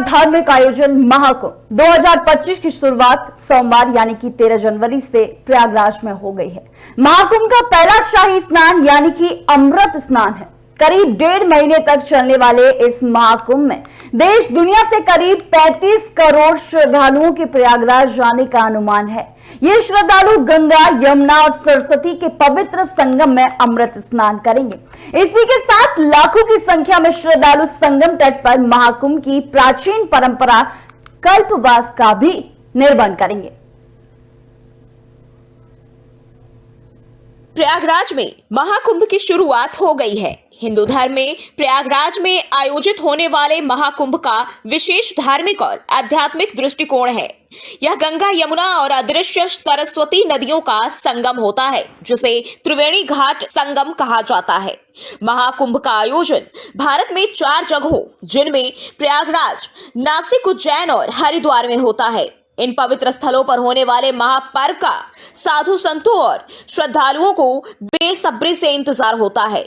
धार्मिक आयोजन महाकुंभ 2025 की शुरुआत सोमवार यानी कि 13 जनवरी से प्रयागराज में हो गई है। महाकुंभ का पहला शाही स्नान यानी कि अमृत स्नान है। करीब 1.5 महीने तक चलने वाले इस महाकुंभ में देश दुनिया से करीब 35 करोड़ श्रद्धालुओं के प्रयागराज जाने का अनुमान है। ये श्रद्धालु गंगा, यमुना और सरस्वती के पवित्र संगम में अमृत स्नान करेंगे। इसी के साथ लाखों की संख्या में श्रद्धालु संगम तट पर महाकुंभ की प्राचीन परंपरा कल्पवास का भी निर्वहन करेंगे। प्रयागराज में महाकुंभ की शुरुआत हो गई है। हिंदू धर्म में प्रयागराज में आयोजित होने वाले महाकुंभ का विशेष धार्मिक और आध्यात्मिक दृष्टिकोण है। यह गंगा, यमुना और अदृश्य सरस्वती नदियों का संगम होता है, जिसे त्रिवेणी घाट संगम कहा जाता है। महाकुंभ का आयोजन भारत में 4 जगहों, जिनमें प्रयागराज, नासिक, उज्जैन और हरिद्वार में होता है। इन पवित्र स्थलों पर होने वाले महापर्व का साधु संतों और श्रद्धालुओं को बेसब्री से इंतजार होता है।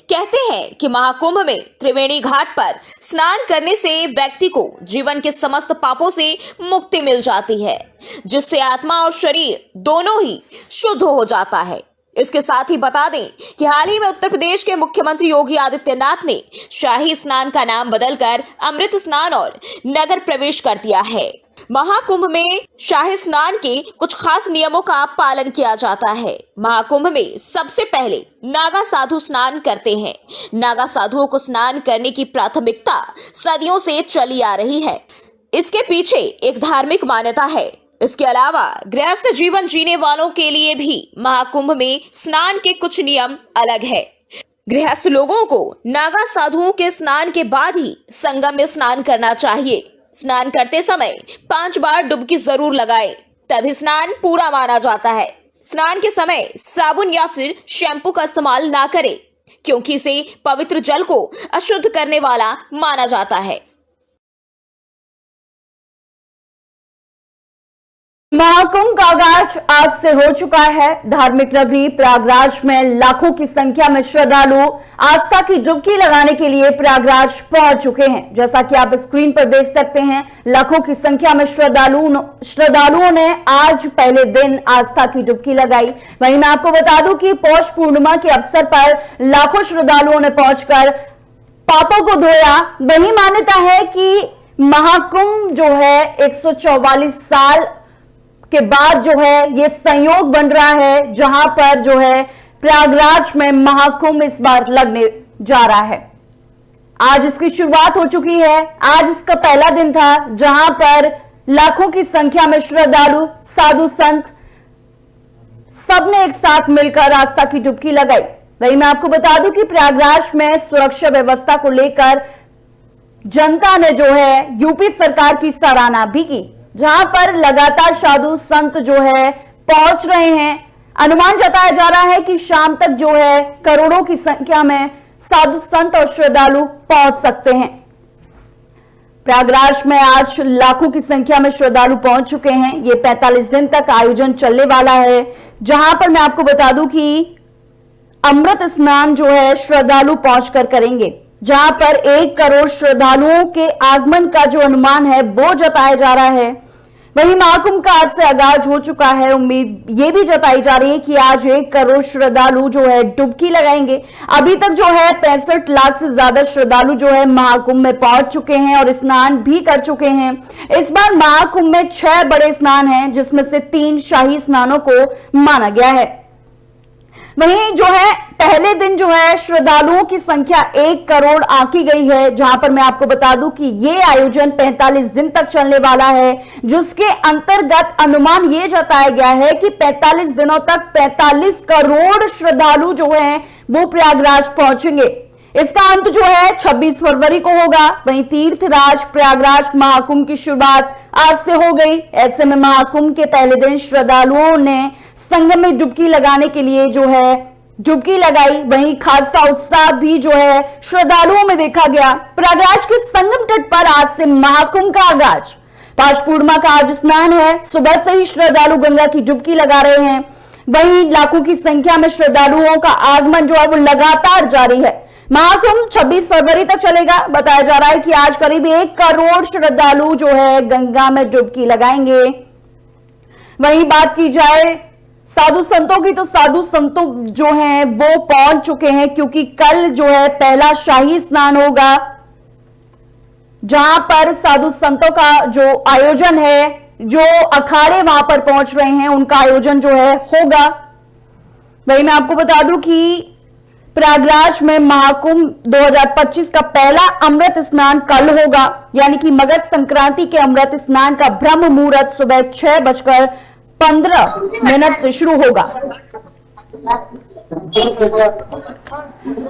कहते हैं कि महाकुंभ में त्रिवेणी घाट पर स्नान करने से व्यक्ति को जीवन के समस्त पापों से मुक्ति मिल जाती है, जिससे आत्मा और शरीर दोनों ही शुद्ध हो जाता है। इसके साथ ही बता दें कि हाल ही में उत्तर प्रदेश के मुख्यमंत्री योगी आदित्यनाथ ने शाही स्नान का नाम बदलकर अमृत स्नान और नगर प्रवेश कर दिया है। महाकुंभ में शाही स्नान के कुछ खास नियमों का पालन किया जाता है। महाकुंभ में सबसे पहले नागा साधु स्नान करते हैं। नागा साधुओं को स्नान करने की प्राथमिकता सदियों से चली आ रही है। इसके पीछे एक धार्मिक मान्यता है। इसके अलावा गृहस्थ जीवन जीने वालों के लिए भी महाकुंभ में स्नान के कुछ नियम अलग है। गृहस्थ लोगों को नागा साधुओं के स्नान के बाद ही संगम में स्नान करना चाहिए। स्नान करते समय 5 बार डुबकी जरूर लगाएं, तभी स्नान पूरा माना जाता है। स्नान के समय साबुन या फिर शैम्पू का इस्तेमाल ना करें, क्योंकि इसे पवित्र जल को अशुद्ध करने वाला माना जाता है। महाकुंभ का आगाज आज से हो चुका है। धार्मिक नगरी प्रयागराज में लाखों की संख्या में श्रद्धालु आस्था की डुबकी लगाने के लिए प्रयागराज पहुंच चुके हैं। जैसा कि आप स्क्रीन पर देख सकते हैं, लाखों की संख्या में श्रद्धालुओं ने आज पहले दिन आस्था की डुबकी लगाई। वहीं मैं आपको बता दूं कि पौष पूर्णिमा के अवसर पर लाखों श्रद्धालुओं ने पहुंचकर पापों को धोया। वही मान्यता है कि महाकुंभ जो है 144 साल के बाद जो है ये संयोग बन रहा है, जहां पर जो है प्रयागराज में महाकुंभ इस बार लगने जा रहा है। आज इसकी शुरुआत हो चुकी है। आज इसका पहला दिन था, जहां पर लाखों की संख्या में श्रद्धालु, साधु संत सबने एक साथ मिलकर आस्था की डुबकी लगाई। वहीं मैं आपको बता दूं कि प्रयागराज में सुरक्षा व्यवस्था को लेकर जनता ने जो है यूपी सरकार की सराहना भी की, जहां पर लगातार साधु संत जो है पहुंच रहे हैं। अनुमान जताया जा रहा है कि शाम तक जो है करोड़ों की संख्या में साधु संत और श्रद्धालु पहुंच सकते हैं। प्रयागराज में आज लाखों की संख्या में श्रद्धालु पहुंच चुके हैं। ये 45 दिन तक आयोजन चलने वाला है, जहां पर मैं आपको बता दूं कि अमृत स्नान जो है श्रद्धालु पहुंचकर करेंगे, जहां पर 1 करोड़ श्रद्धालुओं के आगमन का जो अनुमान है वो जताया जा रहा है। वहीं महाकुंभ का आज से आगाज हो चुका है। उम्मीद ये भी जताई जा रही है कि आज 1 करोड़ श्रद्धालु जो है डुबकी लगाएंगे। अभी तक जो है 65 लाख से ज्यादा श्रद्धालु जो है महाकुंभ में पहुंच चुके हैं और स्नान भी कर चुके हैं। इस बार महाकुंभ में 6 बड़े स्नान हैं, जिसमें से 3 शाही स्नानों को माना गया है। वहीं जो है पहले दिन जो है श्रद्धालुओं की संख्या 1 करोड़ आंकी गई है, जहां पर मैं आपको बता दूं कि ये आयोजन 45 दिन तक चलने वाला है, जिसके अंतर्गत अनुमान ये जताया गया है कि 45 दिनों तक 45 करोड़ श्रद्धालु जो हैं वो प्रयागराज पहुंचेंगे। इसका अंत जो है 26 फरवरी को होगा। वहीं तीर्थराज प्रयागराज महाकुंभ की शुरुआत आज से हो गई। ऐसे में महाकुंभ के पहले दिन श्रद्धालुओं ने संगम में डुबकी लगाने के लिए जो है डुबकी लगाई। वहीं खासा उत्साह भी जो है श्रद्धालुओं में देखा गया। प्रयागराज के संगम तट पर आज से महाकुंभ का आगाज। पौष पूर्णिमा का आज स्नान है। सुबह से ही श्रद्धालु गंगा की डुबकी लगा रहे हैं। वहीं लाखों की संख्या में श्रद्धालुओं का आगमन जो है वो लगातार जारी है। महाकुंभ 26 फरवरी तक चलेगा। बताया जा रहा है कि आज करीब 1 करोड़ श्रद्धालु जो है गंगा में डुबकी लगाएंगे। वहीं बात की जाए साधु संतों की, तो साधु संतों जो हैं वो पहुंच चुके हैं, क्योंकि कल जो है पहला शाही स्नान होगा, जहां पर साधु संतों का जो आयोजन है, जो अखाड़े वहां पर पहुंच रहे हैं, उनका आयोजन जो है होगा। वहीं मैं आपको बता दूं कि प्रयागराज में महाकुंभ 2025 का पहला अमृत स्नान कल होगा, यानी कि मकर संक्रांति के अमृत स्नान का ब्रह्म मुहूर्त सुबह 6:15 से शुरू होगा,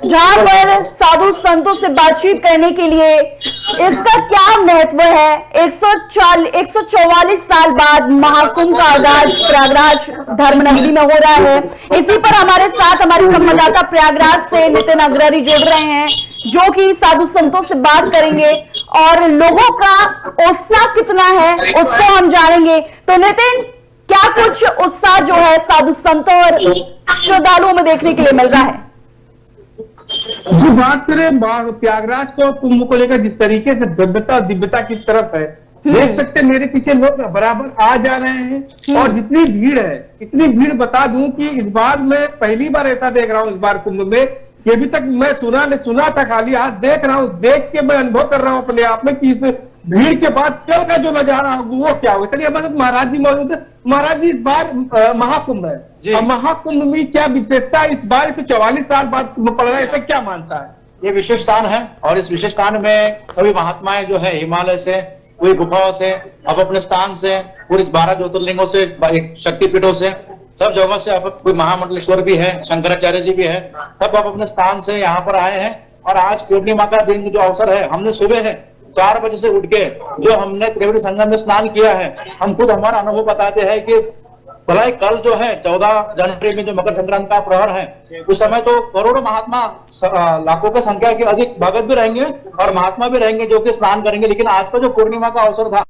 जहां पर साधु संतों से बातचीत करने के लिए इसका क्या महत्व है। 144 साल बाद महाकुंभ का आगाज प्रयागराज धर्मनगरी में हो रहा है। इसी पर हमारे साथ हमारे संवाददाता प्रयागराज से नितिन अग्रवाल जुड़ रहे हैं, जो कि साधु संतों से बात करेंगे और लोगों का उत्साह कितना है उसको हम जानेंगे। तो नितिन, क्या कुछ उत्साह जो है साधु संतों और श्रद्धालुओं में देखने के लिए मिल रहा है? जी, बात करें प्रयागराज को कुंभ को लेकर जिस तरीके से भव्यता दिव्यता की तरफ है, देख सकते हैं मेरे पीछे लोग बराबर आ जा रहे हैं। और जितनी भीड़ है, इतनी भीड़, बता दूं कि इस बार मैं पहली बार ऐसा देख रहा हूं इस बार कुंभ में, कि अभी तक मैं सुना था खाली, आज देख रहा हूं, देख के मैं अनुभव कर रहा हूं अपने आप में कि इस भीड़ के बाद कल का जो नजारा होगा वो क्या होगा। चलिए हमारे महाराज जी मौजूद है। महाराज जी, इस बार महाकुंभ है, और महाकुंभ में क्या विशेषता इस बार 144 साल बाद कुंभ पड़ रहा है, ऐसा क्या मानता है? ये विशेष स्थान है, और इस विशेष स्थान में सभी महात्माएं जो है हिमालय से, कोई गुफाओं से, अब अपने स्थान से, पूरी 12 ज्योतिर्लिंगों से, शक्तिपीठों से, सब जगह से, अब कोई महामंडलेश्वर भी है, शंकराचार्य जी भी है, सब अब अपने स्थान से यहाँ पर आए हैं। और आज पूर्णिमा का दिन जो अवसर है, हमने सुबह है 4 बजे से उठ के जो हमने त्रिवेणी संगम में स्नान किया है, हम खुद हमारा अनुभव बताते हैं कि भलाई कल जो है 14 जनवरी में जो मकर संक्रांति का प्रहर है, उस समय तो करोड़ों महात्मा, लाखों की संख्या के अधिक भगत भी रहेंगे और महात्मा भी रहेंगे जो कि स्नान करेंगे। लेकिन आज का जो पूर्णिमा का अवसर था,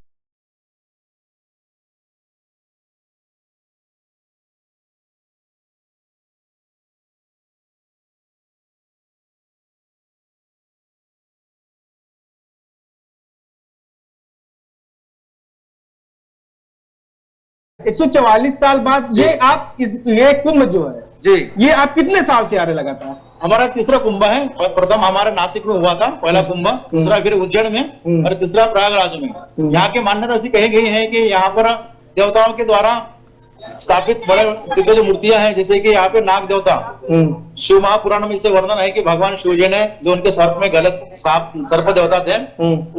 एक 144 साल बाद ये कुंभ जो है जी, ये आप कितने साल से आ रहे लगातार? हमारा तीसरा कुंभ है। प्रथम हमारे नासिक में हुआ था पहला कुंभ, दूसरा फिर उज्जैन में, और तीसरा प्रयागराज में। यहाँ की मान्यता ऐसी कही गई है कि यहाँ पर देवताओं के द्वारा स्थापित बड़े दिव्य जो मूर्तियां हैं, जैसे कि यहाँ पे नाग देवता, शिव महापुराण में इसे वर्णन है कि भगवान शिव जी ने जो उनके सर्प में गलत सर्प देवता थे,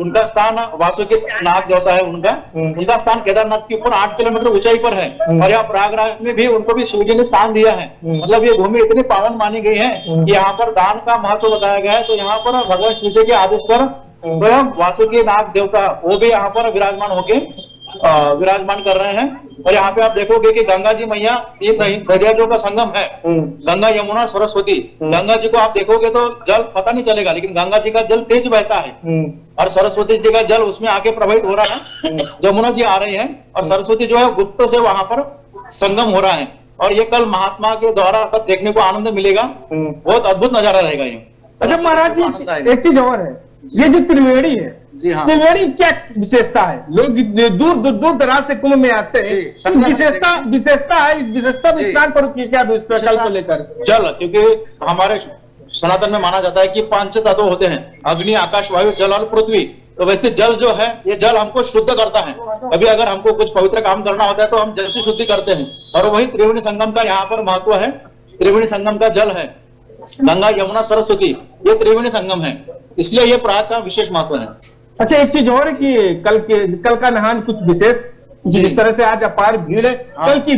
उनका स्थान वासुकी नाग देवता है, उनका स्थान केदारनाथ के ऊपर 8 किलोमीटर ऊंचाई पर है। और यहाँ प्रयागराज में भी उनको भी शिव जी ने स्थान दिया है। मतलब ये भूमि इतनी पावन मानी गई है कि यहाँ पर दान का महत्व बताया गया है। तो यहाँ पर भगवान शिव जी के आदेश पर स्वयं वासुकी नाग देवता वो भी यहाँ पर विराजमान कर रहे हैं। और यहाँ पे आप देखोगे कि गंगा जी मैया, 3 नदियों का संगम है, गंगा यमुना सरस्वती। गंगा जी को आप देखोगे तो जल पता नहीं चलेगा, लेकिन गंगा जी का जल तेज बहता है, और सरस्वती जी का जल उसमें आके प्रवाहित हो रहा है। यमुना जी आ रही है और सरस्वती जो है गुप्त से वहां पर संगम हो रहा है। और ये कल महात्मा के द्वारा सब देखने को आनंद मिलेगा, बहुत अद्भुत नजारा रहेगा ये। अच्छा महाराज जी, एक चीज और है, ये जो त्रिवेणी है, जी हाँ, त्रिवेणी क्या विशेषता है? लोग दूर दराज से कुंभ में आते हैं, विशेषता है, विशेषता विस्तार पर क्या कल को लेकर? जल, क्योंकि हमारे सनातन में माना जाता है कि 5 तत्व होते हैं, अग्नि, आकाश, वायु, जल और पृथ्वी। तो वैसे जल जो है, ये जल हमको शुद्ध करता है। अभी अगर हमको कुछ पवित्र काम करना होता है तो हम जल से शुद्धि करते हैं, और वही त्रिवेणी संगम का यहाँ पर महत्व है। त्रिवेणी संगम का जल है गंगा यमुना सरस्वती, ये त्रिवेणी संगम है, इसलिए ये प्रयाग का विशेष महत्व है। अच्छा, एक चीज और है कि कल का नहान कुछ विशेष, जिस तरह से आज अपार भीड़ है, कल की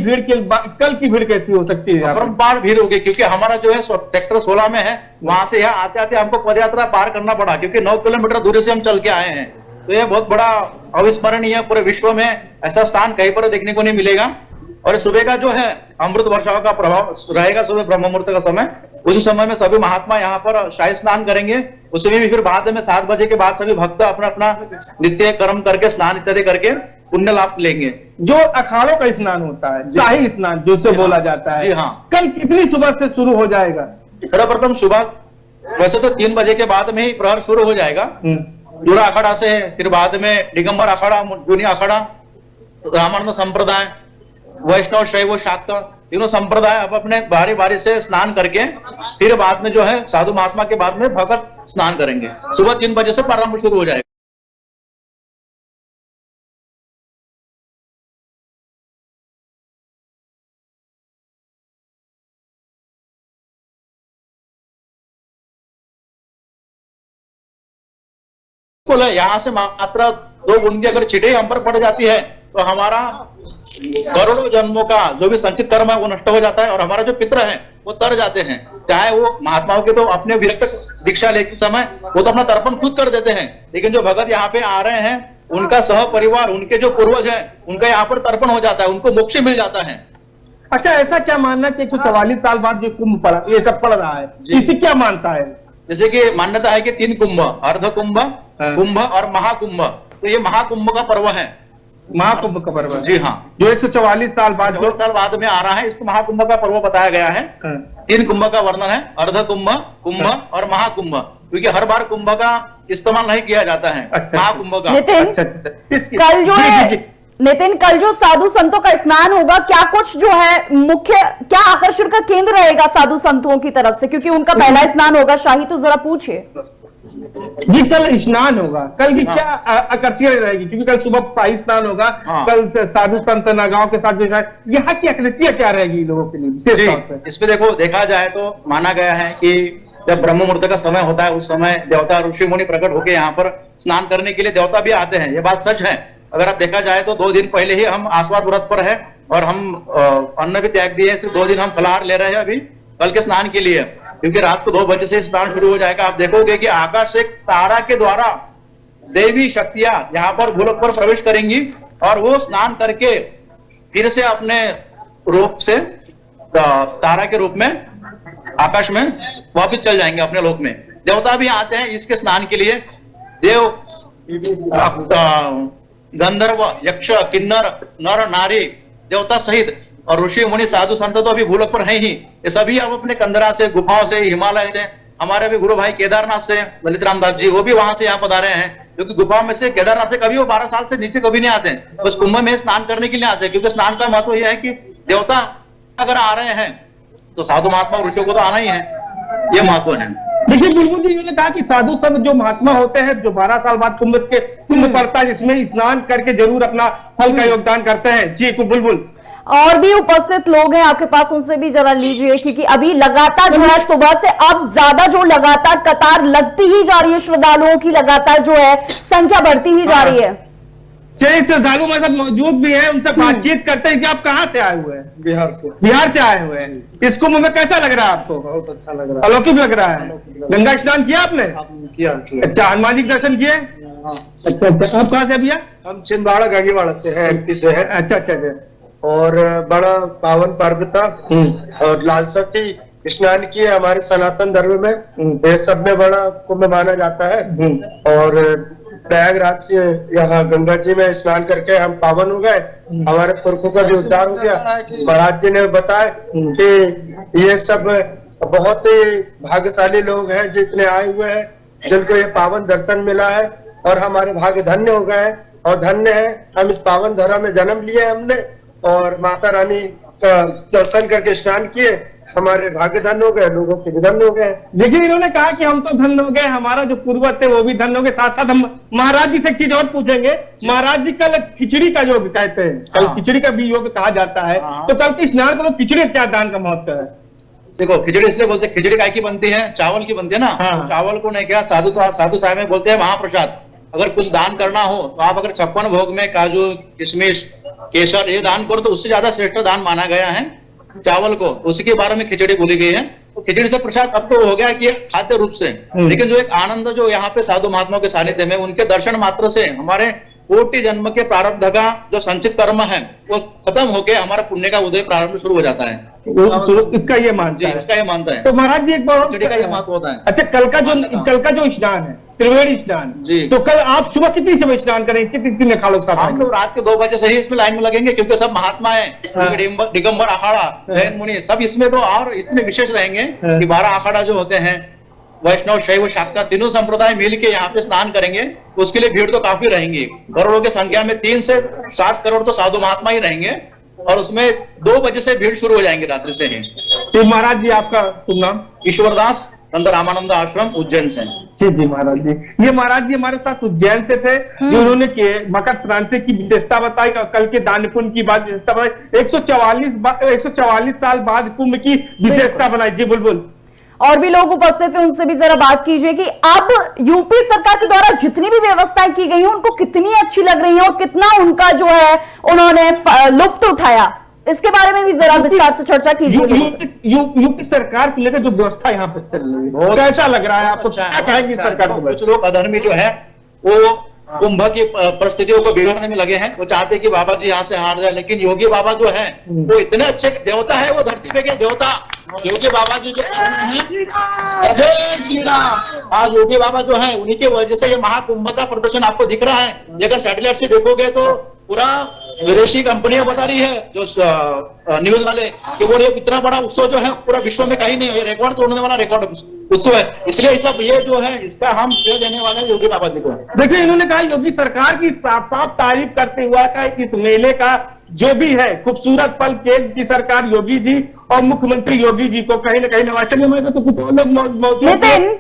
भीड़ कैसी हो सकती है? अपरंपार भीड़ होगी, क्योंकि हमारा जो है सेक्टर 16 में है, वहां से यहाँ आते आते हमको पदयात्रा पार करना पड़ा, क्योंकि 9 किलोमीटर दूरी से हम चल के आए हैं। तो यह बहुत बड़ा अविस्मरणीय, पूरे विश्व में ऐसा स्थान कहीं पर देखने को नहीं मिलेगा। और सुबह का जो है अमृत वर्षाओं का प्रभाव रहेगा, सुबह ब्रह्म मुहूर्त का समय, उसी समय में सभी महात्मा यहाँ पर शाही स्नान करेंगे। उसमें भी फिर बाद में 7 बजे के बाद सभी भक्त अपना अपना नित्य कर्म करके, स्नान इत्यादि करके पुण्य लाभ लेंगे। जो अखाड़ों का स्नान होता है, शाही स्नान जिससे बोला जाता है, जी हाँ, कल कितनी सुबह से शुरू हो जाएगा? सर्वप्रथम सुबह वैसे तो 3 बजे के बाद में ही प्रहर शुरू हो जाएगा। जुड़ा अखाड़ा से, फिर बाद में दिगंबर अखाड़ा, जूनी अखाड़ा, ब्राह्मण संप्रदाय, वैष्णव, शैव, शाक्त, तीनों संप्रदाय अब अपने बारी बारी से स्नान करके फिर बाद में जो है साधु महात्मा के बाद में भगत स्नान करेंगे। सुबह 3 बजे से प्रारंभ शुरू हो जाएगा। यहाँ से मात्र 2 बूंदी अगर छिटे हम पर पड़ जाती है तो हमारा करोड़ों जन्मों का जो भी संचित कर्म है वो नष्ट हो जाता है और हमारा जो पितर है वो तर जाते हैं। चाहे वो महात्माओं के तो अपने विरक्त दीक्षा लेते समय वो तो अपना तर्पण खुद कर देते हैं, लेकिन जो भगत यहाँ पे आ रहे हैं उनका सह परिवार, उनके जो पूर्वज हैं, उनका यहाँ पर तर्पण हो जाता है, उनको मोक्ष मिल जाता है। अच्छा, ऐसा क्या मानना कि 144 साल बाद जो कुंभ पड़ा, ये सब पड़ रहा है, इसे क्या मानता है? जैसे कि मान्यता है कि 3 कुंभ, अर्ध कुंभ, कुंभ और महाकुंभ, तो ये महाकुंभ का पर्व है। महाकुंभ का पर्व? जी हाँ, जो 144 साल बाद, 2 साल बाद में आ रहा है, इसको महाकुंभ का पर्व बताया गया है। 3 कुंभ का वर्णन है, अर्ध कुंभ, कुंभ और महाकुंभ, क्योंकि हर बार कुंभ का इस्तेमाल नहीं किया जाता है। अच्छा, महाकुंभ का। नितिन, कल जो है नितिन, कल जो साधु संतों का स्नान होगा, क्या कुछ जो है मुख्य, क्या आकर्षण का केंद्र रहेगा साधु संतों की तरफ से, क्योंकि उनका पहला स्नान होगा शाही, तो जरा पूछिए जी। कल स्नान होगा, कल की क्या आकर्षण रहेगी? क्योंकि कल सुबह शाही स्नान होगा, कल साधु संत नागाओं के साथ जो यहाँ की आकृतियां क्या रहेगी लोगों के लिए विशेष तौर पे? इसमें देखो, देखा जाए तो माना गया है कि जब ब्रह्म मुहूर्त का समय होता है उस समय देवता ऋषि मुनि प्रकट होकर यहाँ पर स्नान करने के लिए देवता भी आते हैं। ये बात सच है। अगर आप देखा जाए तो 2 दिन पहले ही हम आस्वाद व्रत पर है और हम अन्न भी त्याग दिए, सिर्फ 2 दिन हम फलाहार ले रहे हैं अभी कल के स्नान के लिए, क्योंकि रात को 2 बजे से स्नान शुरू हो जाएगा। आप देखोगे कि आकाश से तारा के द्वारा देवी शक्तियां यहाँ पर भूलोक पर प्रवेश करेंगी और वो स्नान करके फिर से अपने रूप से तारा के रूप में आकाश में वापिस चल जाएंगे अपने लोक में। देवता भी आते हैं इसके स्नान के लिए, देव, गंधर्व, यक्ष, किन्नर, नर, नारी, देवता सहित और ऋषि मुनि साधु संत तो अभी भूलोक पर है ही। ये सभी अब अपने कंदरा से, गुफाओं से, हिमालय से, हमारे भी गुरु भाई केदारनाथ से ललित राम दास जी, वो भी वहां से यहाँ पधारे हैं, क्योंकि गुफाओं में से केदारनाथ से कभी वो 12 साल से नीचे कभी नहीं आते, बस कुंभ में स्नान करने के लिए आते हैं। क्योंकि स्नान का महत्व यह है कि देवता अगर आ रहे हैं तो साधु महात्मा ऋषियों को तो आना ही है, ये महत्व है। देखिए बुलबुल जी ने कहा कि साधु संत जो महात्मा होते हैं, जो 12 साल बाद कुंभ पड़ता है, जिसमें स्नान करके जरूर अपना फल का योगदान करते हैं। जी बुलबुल, और भी उपस्थित लोग हैं आपके पास, उनसे भी जरा लीजिए, क्योंकि अभी लगातार जो है सुबह से अब ज्यादा जो लगातार कतार लगती ही जा रही है, श्रद्धालुओं की लगातार जो है संख्या बढ़ती ही जा रही है। चलिए, श्रद्धालु मतलब मौजूद भी है, उनसे बातचीत करते हैं कि आप कहाँ से आए हुए हैं? बिहार से। बिहार से आए हुए हैं। इस कुंभ में कैसा लग रहा है आपको? बहुत अच्छा लग रहा है। अलौकिक लग रहा है। गंगा स्नान किया आपने? किया। अच्छा, हनुमान जी के दर्शन किए? अच्छा अच्छा। आप कहाँ से भैया? हम छिंदवाड़ा गागीवाड़ा से है, MP से है। अच्छा अच्छा अच्छा। और बड़ा पावन पर्व था और लालसा की स्नान किए हमारे सनातन धर्म में, ये सब में बड़ा कुंभ माना जाता है। और प्रयागराज से यहाँ गंगा जी में स्नान करके हम पावन हो गए, हमारे पुरखों का भी उद्धार हो गया। महाराज जी ने बताया कि ये सब बहुत ही भाग्यशाली लोग हैं जितने आए हुए हैं, जिनको ये पावन दर्शन मिला है और हमारे भाग्य धन्य हो गए हैं और धन्य है हम इस पावन धरा में जन्म लिए हमने और माता रानी का दर्शन करके स्नान किए, हमारे भाग्य धन्य हो गए, लोगों के भी धन्य हो गए। देखिए, इन्होंने कहा कि हम तो धन्य हो गए, हमारा जो पूर्वज थे वो भी धन्य हो गए। साथ साथ हम महाराज जी से एक चीज और पूछेंगे। महाराज जी कल खिचड़ी का योग कहते हैं, कल खिचड़ी का भी योग कहा जाता है, तो कल के स्नान को खिचड़ी क्या दान का महत्व है? देखो, खिचड़ी इसलिए बोलते हैं, खिचड़ी काय की बनती है? चावल की बनती है ना। चावल को नहीं क्या साधु साहब में बोलते हैं महाप्रसाद। अगर कुछ दान करना हो तो आप अगर 56 भोग में काजू, किशमिश, केसर ये दान करो तो उससे ज्यादा श्रेष्ठ दान माना गया है चावल को। उसी के बारे में खिचड़ी बोली गई है। तो खिचड़ी से प्रसाद अब तो हो गया कि खाद्य रूप से, लेकिन जो एक आनंद जो यहाँ पे साधु महात्माओं के सानिध्य में उनके दर्शन मात्र से हमारे कोटि जन्म के प्रारब्ध का जो संचित कर्म है वो खत्म होके हमारा पुण्य का उदय प्रारंभ शुरू हो जाता है। तो इसका ये मानता है। इसका ये मानता है। तो महाराज जी एक बार खिचड़ी का ये महत्व होता है। अच्छा, कल का जो स्नान है त्रिवेणी स्नान, तो कल आप सुबह कितनी समय स्नान करेंगे, कितने खालों के साथ? हम लोग रात के 2 बजे से ही इसमें लाइन में लगेंगे, क्योंकि सब महात्मा है, दिगंबर अखाड़ा, जैन मुनि सब इसमें तो और इतने विशेष रहेंगे कि 12 अखाड़ा जो होते हैं वैष्णव, शैव, शाक्ता तीनों संप्रदाय मिल के यहाँ पे स्नान करेंगे, उसके लिए भीड़ तो काफी रहेंगी। करोड़ों की संख्या में 3 से 7 करोड़ तो साधु महात्मा ही रहेंगे, और उसमें 2 बजे से भीड़ शुरू हो जाएंगे रात्रि से ही। तो महाराज जी आपका शुभ नाम? ईश्वरदास, संत रामानंद आश्रम, उज्जैन से। जी महाराज जी, ये महाराज जी हमारे साथ उज्जैन से थे, जो उन्होंने मकर संक्रांति की विशेषता बताई और कल के दान पुण्य की बात विशेषता बताई। 144 साल बाद कुंभ की विशेषता बनाई। जी बुलबुल। और भी लोग उपस्थित हैं, उनसे भी जरा बात कीजिए कि अब यूपी सरकार के द्वारा जितनी भी व्यवस्थाएं की गई हैं उनको कितनी अच्छी लग रही हैं और कितना उनका जो है उन्होंने लुत्फ उठाया, इसके बारे में भी जरा विस्तार से चर्चा कीजिए। यूपी सरकार को लेकर जो व्यवस्था यहाँ पर चल रही है कैसा लग रहा है आपको? क्या कहेंगे सरकार को? कुछ लोग अधर्मी जो है वो कुंभ की परिस्थितियों को बिगाड़ने में लगे हैं, वो चाहते कि बाबा जी यहाँ से हार जाए, लेकिन योगी बाबा जो है वो इतने अच्छे देवता है, वो धरती पे के देवता योगी बाबा जी जो है, आज योगी बाबा जो है उन्हीं की वजह से ये महाकुंभ का प्रदर्शन आपको दिख रहा है। अगर सैटेलाइट से देखोगे तो पूरा विदेशी कंपनियां बता रही है जो न्यूज वाले कि वो ये इतना बड़ा उत्सव जो है पूरा विश्व में कहीं नहीं है, रिकॉर्ड तोड़ने वाला रिकॉर्ड उत्सव है। इसलिए सब ये जो है इसका हम श्रेय देने वाले हैं योगी बाबा जी को। देखिए इन्होंने कहा योगी सरकार की साफ साफ तारीफ करते हुआ कहा इस मेले का जो भी है खूबसूरत पल केंद्र की सरकार योगी जी और मुख्यमंत्री योगी जी को कहीं ना कहीं नवाचार में तो कुछ और लोग मौजूद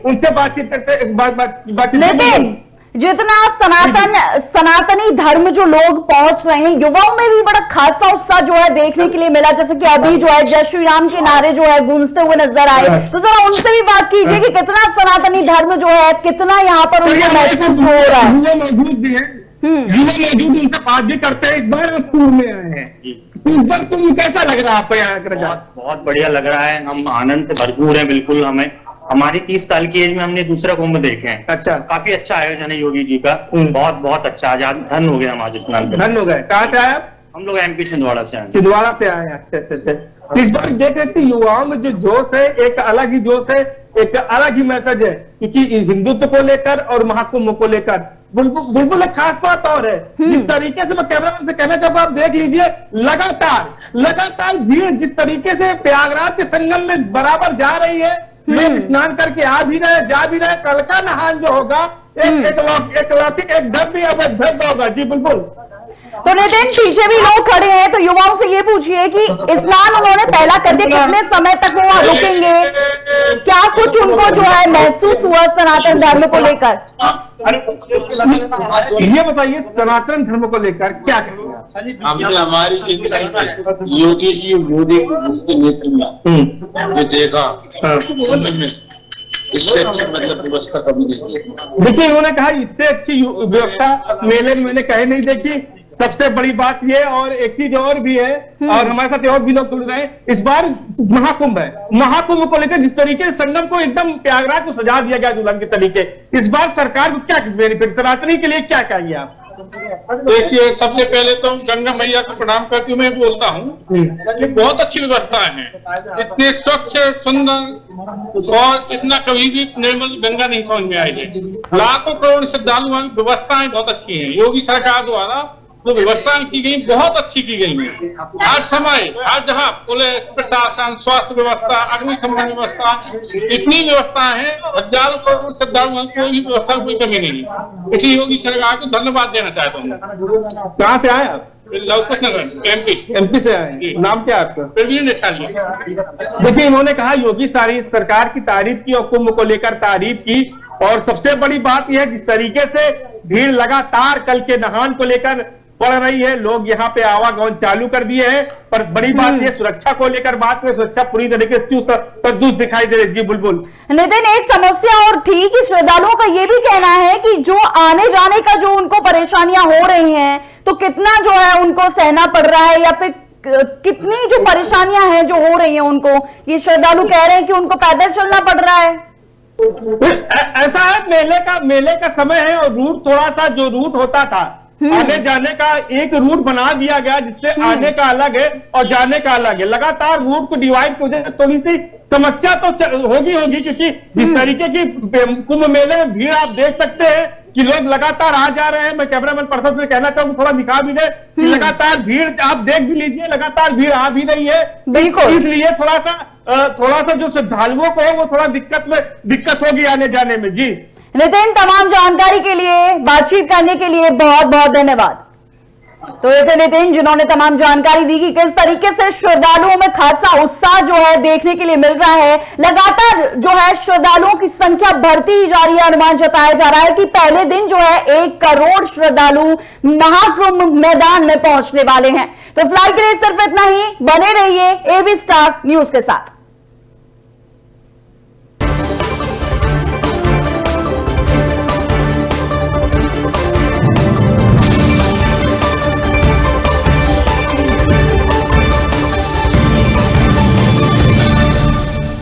उनसे बातचीत करते जितना सनातनी धर्म जो लोग पहुंच रहे हैं, युवाओं में भी बड़ा खासा उत्साह जो है देखने के लिए मिला, जैसे कि अभी जो है जय श्री राम के नारे जो है गूंजते हुए नजर आए। तो जरा उनसे भी बात कीजिए कि कितना सनातनी धर्म जो है कितना यहाँ पर उनको महसूस हो रहा है। मौजूद भी है, मौजूद उनसे बात भी करते हैं। इस बार कुंभ में आए हैं, इस बार कुंभ कैसा लग रहा है आपको यहाँ? बहुत बढ़िया लग रहा है, हम आनंद से भरपूर है। बिल्कुल हमें हमारी 30 साल की एज में हमने दूसरा कुंभ देखे हैं। अच्छा, काफी अच्छा आयोजन है योगी जी का, बहुत अच्छा। आजाद धन हो गया हम आज स्नान। धन हो गए। कहाँ से आए आप? हम लोग MP छिंदवाड़ा से आए। छिंदवाड़ा से आए। अच्छा। इस बार देख रहे थे युवाओं में जो जोश है, एक अलग ही जोश है, एक अलग ही मैसेज है, क्योंकि हिंदुत्व को लेकर और महाकुंभ को लेकर बिल्कुल एक खास बात और है। जिस तरीके से मैं कैमरामैन से कहना चाहूंगा, आप देख लीजिए लगातार भीड़ जिस तरीके से प्रयागराज के संगम में बराबर जा रही है, लोग स्नान करके आ भी रहे, जा भी रहे। कल का नहान जो होगा एक भव्य होगा। जी बिल्कुल। तो नितिन, पीछे भी लोग खड़े हैं, तो युवाओं से ये पूछिए कि स्नान उन्होंने पहला कर दिया, कितने समय तक वो वहां रुकेंगे, क्या कुछ उनको जो है महसूस हुआ सनातन धर्म को लेकर? ये बताइए सनातन धर्म को लेकर क्या कहेंगे? हमने हमारी योगी जी मोदी के नेतृत्व में देखा, इससे अच्छी मतलब व्यवस्था कभी नहीं देखी। देखिए उन्होंने कहा इससे अच्छी व्यवस्था मेले में मैंने कहीं नहीं देखी। सबसे बड़ी बात ये, और एक चीज और भी है, और हमारे साथ और भी लोग जुड़ रहे हैं। इस बार महाकुंभ है, महाकुंभ को लेकर जिस तरीके से संगम को एकदम प्रयागराज को सजा दिया गया दुल्हन के तरीके, इस बार सरकार को क्या बेनिफिट, सनातनी के लिए क्या कहेंगे आप? देखिए, सबसे पहले तो गंगा मैया को प्रणाम करके मैं बोलता हूँ कि बहुत अच्छी व्यवस्थाएं हैं। इतने स्वच्छ, सुंदर और इतना कभी भी निर्मल गंगा नहीं समझ में आई है। लाखों करोड़ श्रद्धालुओं की व्यवस्थाएं बहुत अच्छी हैं। योगी सरकार द्वारा जो व्यवस्थाएं की गई बहुत अच्छी की गई है। आज जहाँ पुलिस प्रशासन, स्वास्थ्य व्यवस्था, अग्निशमन व्यवस्था, इतनी व्यवस्था है, हजारों करोड़ श्रद्धालुओं कोई भी व्यवस्था कोई कमी नहीं है। इसलिए योगी सरकार को धन्यवाद देना चाहता हूँ। कहाँ से आए आप? लवकुशनगर, MP से आए। नाम क्या आपका? प्रवीण निठालिया। देखिए इन्होंने कहा योगी सरकार की तारीफ की और कुंभ को लेकर तारीफ की, और सबसे बड़ी बात यह है जिस तरीके से भीड़ लगातार कल के नहान को लेकर बढ़ रही है, लोग यहाँ पे आवागमन चालू कर दिए हैं। पर बड़ी बात ये सुरक्षा को लेकर बात में सुरक्षा पूरी तरीके से चुस्त दिखाई दे रही है। जी बुलबुल। नितिन, एक समस्या और थी कि श्रद्धालुओं का ये भी कहना है कि जो आने जाने का जो उनको परेशानियां हो रही हैं, तो कितना जो है उनको सहना पड़ रहा है, या फिर कितनी जो परेशानियां हैं जो हो रही हैं उनको, ये श्रद्धालु कह रहे हैं कि उनको पैदल चलना पड़ रहा है। ऐसा है, मेले का समय है और रूट थोड़ा सा जो रूट होता था आने जाने का एक रूट बना दिया गया, जिससे आने का अलग है और जाने का अलग है। लगातार रूट को डिवाइड की वजह से थोड़ी सी समस्या तो होगी, क्योंकि जिस तरीके की कुंभ मेले में भीड़ आप देख सकते हैं कि लोग लगातार आ जा रहे हैं। मैं कैमरामैन पर्सन से कहना चाहूंगा थोड़ा दिखा भी दे कि लगातार भीड़ आप देख भी लीजिए, लगातार भीड़ आ भी रही है। बिल्कुल, इसलिए थोड़ा सा थोड़ा सा जो श्रद्धालुओं को है वो थोड़ा दिक्कत होगी आने जाने में। जी नितिन, तमाम जानकारी के लिए, बातचीत करने के लिए बहुत बहुत धन्यवाद। तो ये थे नितिन जिन्होंने तमाम जानकारी दी कि किस तरीके से श्रद्धालुओं में खासा उत्साह जो है देखने के लिए मिल रहा है। लगातार जो है श्रद्धालुओं की संख्या बढ़ती ही जा रही है। अनुमान जताया जा रहा है कि पहले दिन जो है 1 करोड़ श्रद्धालु महाकुंभ मैदान में पहुंचने वाले हैं। तो फिलहाल के लिए सिर्फ इतना ही। बने रहिए एबी स्टार न्यूज के साथ।